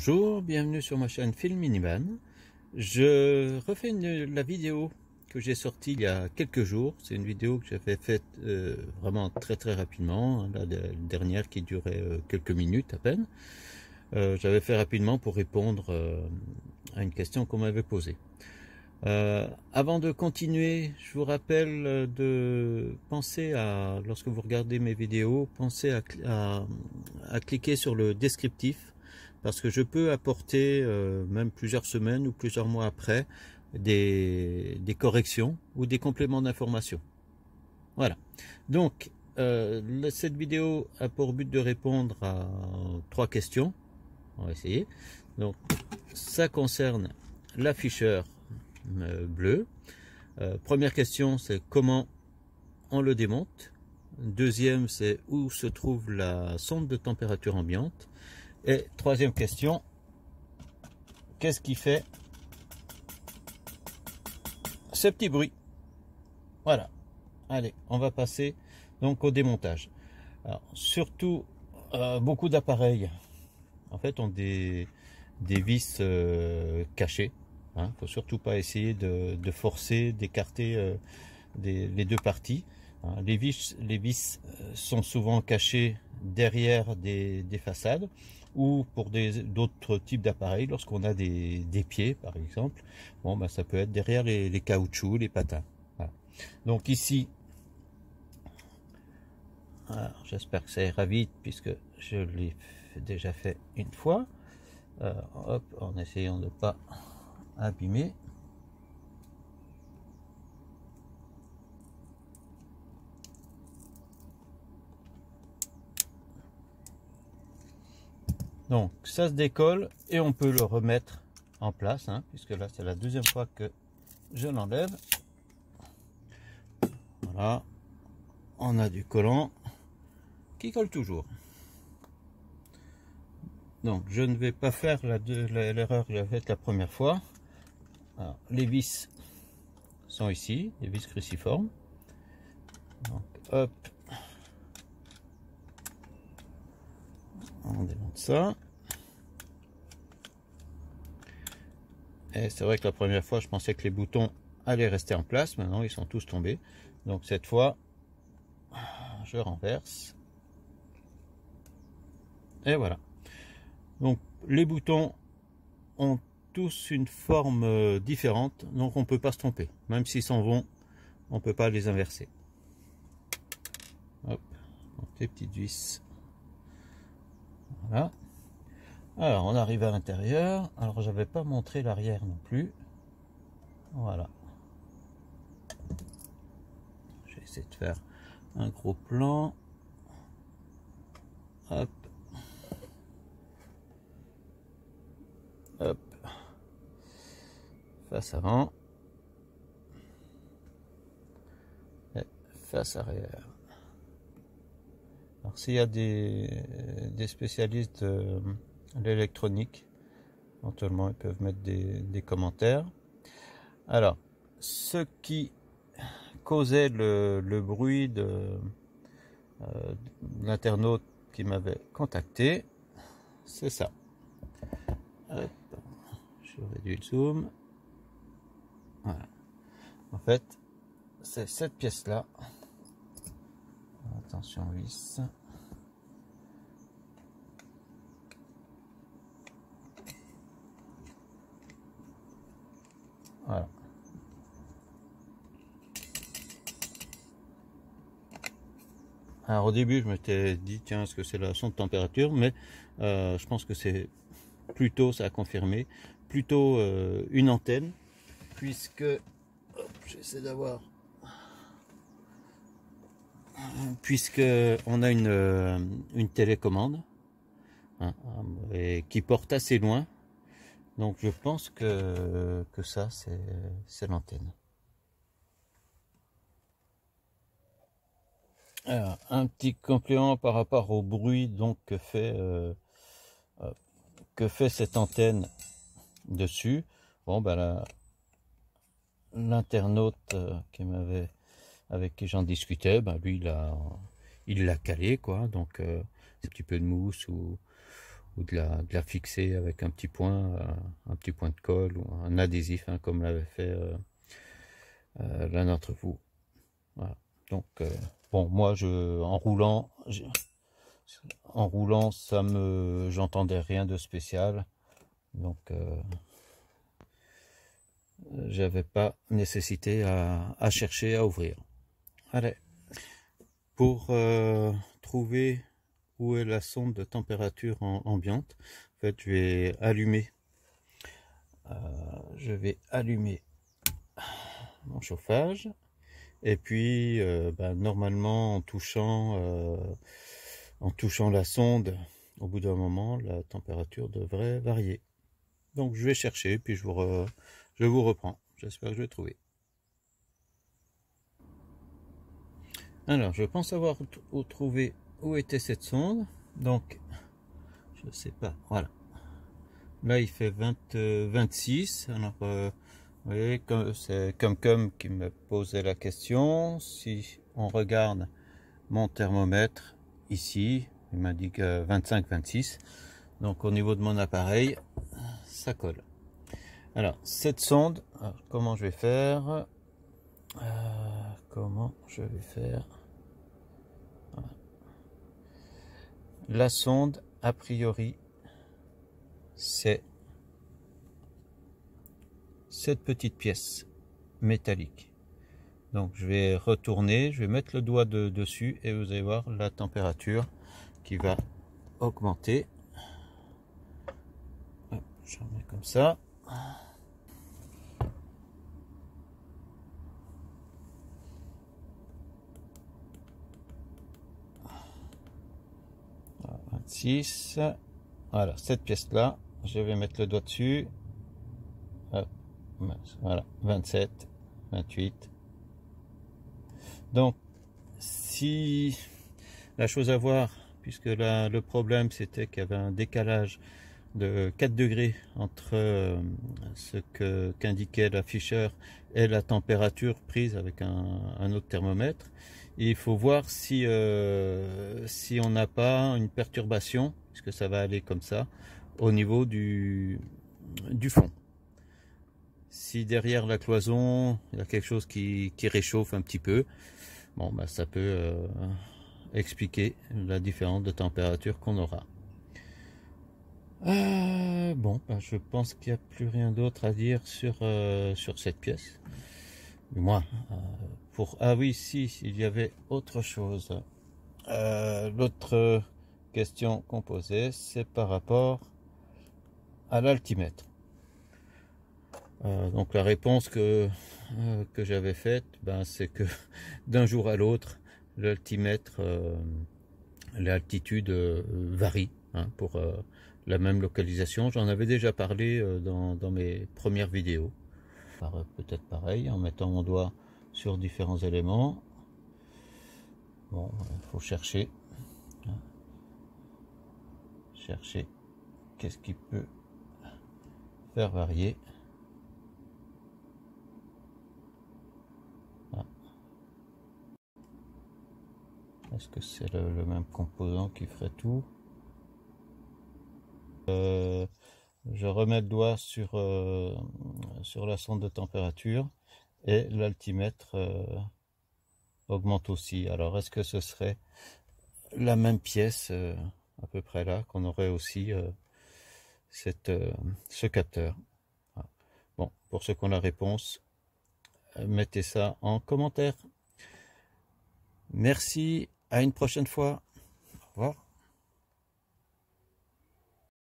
Bonjour, bienvenue sur ma chaîne Film Minivan. Je refais la vidéo que j'ai sortie il y a quelques jours. C'est une vidéo que j'avais faite vraiment très rapidement, la dernière qui durait quelques minutes à peine. J'avais fait rapidement pour répondre à une question qu'on m'avait posée. Avant de continuer, je vous rappelle de penser à, lorsque vous regardez mes vidéos, pensez à cliquer sur le descriptif, parce que je peux apporter, même plusieurs semaines ou plusieurs mois après, des corrections ou des compléments d'information. Voilà. Donc, cette vidéo a pour but de répondre à 3 questions. On va essayer. Donc, ça concerne l'afficheur bleu. Première question, c'est comment on le démonte. Deuxième, c'est où se trouve la sonde de température ambiante. Et troisième question, qu'est-ce qui fait ce petit bruit? Voilà. Allez, on va passer donc au démontage. Alors, surtout, beaucoup d'appareils en fait ont des vis cachées. Hein, faut surtout pas essayer de forcer, d'écarter les deux parties. Hein, les vis sont souvent cachées derrière des façades, ou pour d'autres types d'appareils, lorsqu'on a des pieds par exemple, bon, bah, ça peut être derrière les caoutchoucs, les patins. Voilà. Donc ici, j'espère que ça ira vite puisque je l'ai déjà fait une fois. Hop, en essayant de ne pas abîmer. Donc ça se décolle et on peut le remettre en place, hein, puisque là c'est la deuxième fois que je l'enlève. Voilà, on a du collant qui colle toujours. Donc je ne vais pas faire l'erreur que j'ai faite la première fois. Alors, les vis sont ici, les vis cruciformes. Donc hop, on démonte ça. Et c'est vrai que la première fois je pensais que les boutons allaient rester en place, maintenant ils sont tous tombés. Donc cette fois je renverse et voilà. Donc les boutons ont tous une forme différente, donc on peut pas se tromper, même s'ils s'en vont, on peut pas les inverser. Hop, donc les petites vis. Voilà. Alors on arrive à l'intérieur. Alors j'avais pas montré l'arrière non plus. Voilà. Je vais essayer de faire un gros plan. Hop. Hop. Face avant. Et face arrière. Alors s'il y a des spécialistes de l'électronique, éventuellement ils peuvent mettre des commentaires. Alors, ce qui causait le bruit de l'internaute qui m'avait contacté, c'est ça. Hop, je réduis le zoom. Voilà. En fait, c'est cette pièce-là. Attention vis. Voilà. Alors au début je m'étais dit tiens, est-ce que c'est la sonde de température, mais je pense que c'est plutôt, ça a confirmé, plutôt une antenne, puisque j'essaie d'avoir, puisque on a une télécommande, hein, et qui porte assez loin, donc je pense que ça c'est l'antenne. Alors, un petit complément par rapport au bruit donc que fait cette antenne dessus. Bon ben l'internaute avec qui j'en discutais, ben lui il l'a calé quoi, donc c'est un petit peu de mousse ou ou de la fixer avec un petit point de colle ou un adhésif, hein, comme l'avait fait l'un d'entre vous. Voilà. Donc bon, moi en roulant j'entendais rien de spécial, donc j'avais pas nécessité à chercher à ouvrir. Allez, pour trouver où est la sonde de température ambiante, en fait je vais allumer mon chauffage, et puis normalement en touchant la sonde, au bout d'un moment la température devrait varier. Donc je vais chercher, puis je vous reprends. J'espère que je vais trouver. Alors je pense avoir trouvé où était cette sonde. Donc je sais pas, voilà. Là il fait 26. Alors vous voyez, c'est Comcom qui me posait la question. Si on regarde mon thermomètre ici, il m'a dit que 25-26. Donc au niveau de mon appareil, ça colle. Alors cette sonde, alors, comment je vais faire voilà. La sonde, a priori, c'est cette petite pièce métallique. Donc je vais retourner, je vais mettre le doigt dessus et vous allez voir la température qui va augmenter. Je remets comme ça. 26. Voilà, cette pièce là, je vais mettre le doigt dessus. Hop, voilà, 27, 28. Donc si la chose à voir, puisque là le problème c'était qu'il y avait un décalage de 4 degrés entre ce qu'indiquait l'afficheur et la température prise avec un autre thermomètre. Et il faut voir si on n'a pas une perturbation, puisque ça va aller comme ça, au niveau du fond. Si derrière la cloison il y a quelque chose qui réchauffe un petit peu, bon, bah, ça peut expliquer la différence de température qu'on aura. Bon, bah, je pense qu'il n'y a plus rien d'autre à dire sur cette pièce. Du moins, ah oui, si, il y avait autre chose. L'autre question qu'on posait, c'est par rapport à l'altimètre. Donc la réponse que j'avais faite, c'est que d'un jour à l'autre, l'altimètre, l'altitude varie, hein, pour la même localisation. J'en avais déjà parlé dans mes premières vidéos. Peut-être pareil, en mettant mon doigt sur différents éléments. Bon, il faut chercher. Chercher qu'est-ce qui peut faire varier. Est-ce que c'est le même composant qui ferait tout? Je remets le doigt sur la sonde de température et l'altimètre augmente aussi. Alors est-ce que ce serait la même pièce à peu près là, qu'on aurait aussi ce capteur? Voilà. Bon, pour ceux qui ont la réponse, mettez ça en commentaire. Merci, à une prochaine fois. Au revoir.